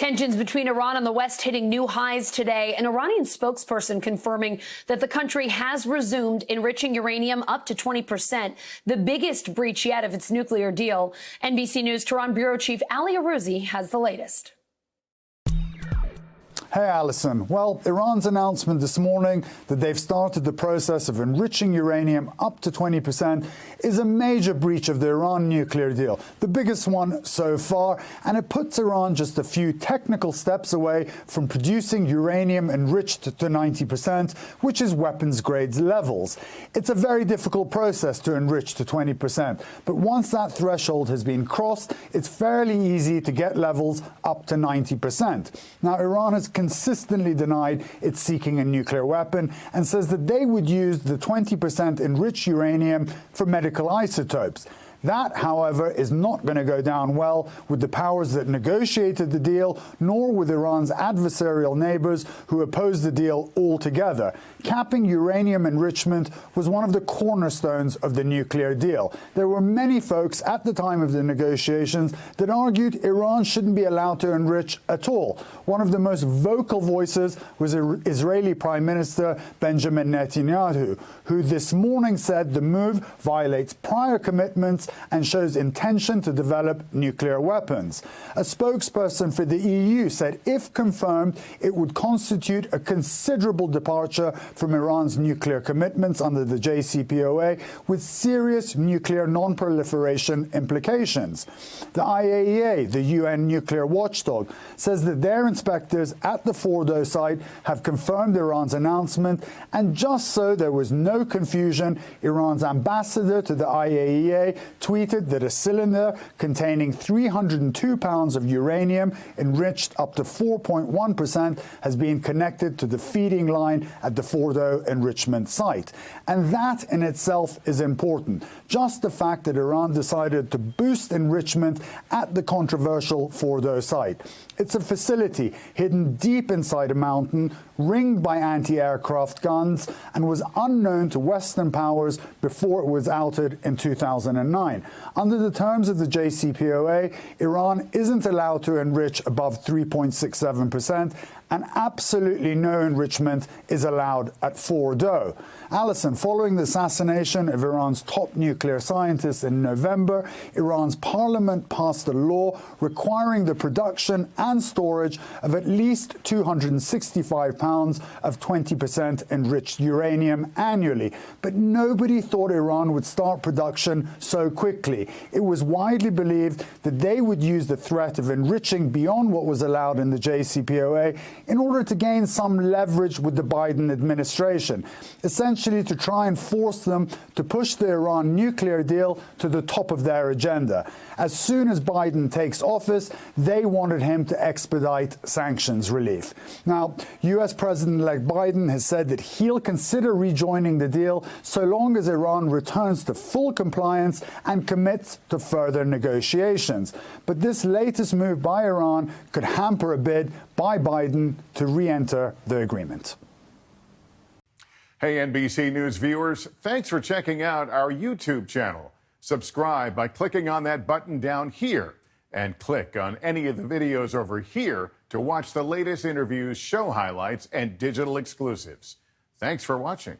Tensions between Iran and the West hitting new highs today. An Iranian spokesperson confirming that the country has resumed enriching uranium up to 20%, the biggest breach yet of its nuclear deal. NBC News Tehran Bureau Chief Ali Arouzi has the latest. Hey, Alison. Well, Iran's announcement this morning that they've started the process of enriching uranium up to 20% is a major breach of the Iran nuclear deal, the biggest one so far, and it puts Iran just a few technical steps away from producing uranium enriched to 90%, which is weapons-grade levels. It's a very difficult process to enrich to 20%, but once that threshold has been crossed, it's fairly easy to get levels up to 90%. Now, Iran has consistently denied it's seeking a nuclear weapon and says that they would use the 20% enriched uranium for medical isotopes. That, however, is not going to go down well with the powers that negotiated the deal, nor with Iran's adversarial neighbors who opposed the deal altogether. Capping uranium enrichment was one of the cornerstones of the nuclear deal. There were many folks at the time of the negotiations that argued Iran shouldn't be allowed to enrich at all. One of the most vocal voices was Israeli Prime Minister Benjamin Netanyahu, who this morning said the move violates prior commitments and shows intention to develop nuclear weapons. A spokesperson for the EU said if confirmed, it would constitute a considerable departure from Iran's nuclear commitments under the JCPOA with serious nuclear non-proliferation implications. The IAEA, the UN nuclear watchdog, says that their inspectors at the Fordo site have confirmed Iran's announcement, and just so there was no confusion, Iran's ambassador to the IAEA tweeted that a cylinder containing 302 pounds of uranium enriched up to 4.1% has been connected to the feeding line at the Fordo enrichment site. And that in itself is important. Just the fact that Iran decided to boost enrichment at the controversial Fordo site. It's a facility hidden deep inside a mountain, ringed by anti-aircraft guns, and was unknown to Western powers before it was outed in 2009. Under the terms of the JCPOA, Iran isn't allowed to enrich above 3.67%, and absolutely no enrichment is allowed at Fordo. Alison, following the assassination of Iran's top nuclear scientist in November, Iran's parliament passed a law requiring the production and storage of at least 265 pounds of 20% enriched uranium annually. But nobody thought Iran would start production so quickly. It was widely believed that they would use the threat of enriching beyond what was allowed in the JCPOA in order to gain some leverage with the Biden administration, essentially to try and force them to push the Iran nuclear deal to the top of their agenda. As soon as Biden takes office, they wanted him to expedite sanctions relief. Now, U.S. President-elect Biden has said that he'll consider rejoining the deal so long as Iran returns to full compliance and commits to further negotiations. But this latest move by Iran could hamper a bid by Biden to re-enter the agreement. Hey, NBC News viewers, thanks for checking out our YouTube channel. Subscribe by clicking on that button down here and click on any of the videos over here to watch the latest interviews, show highlights, and digital exclusives. Thanks for watching.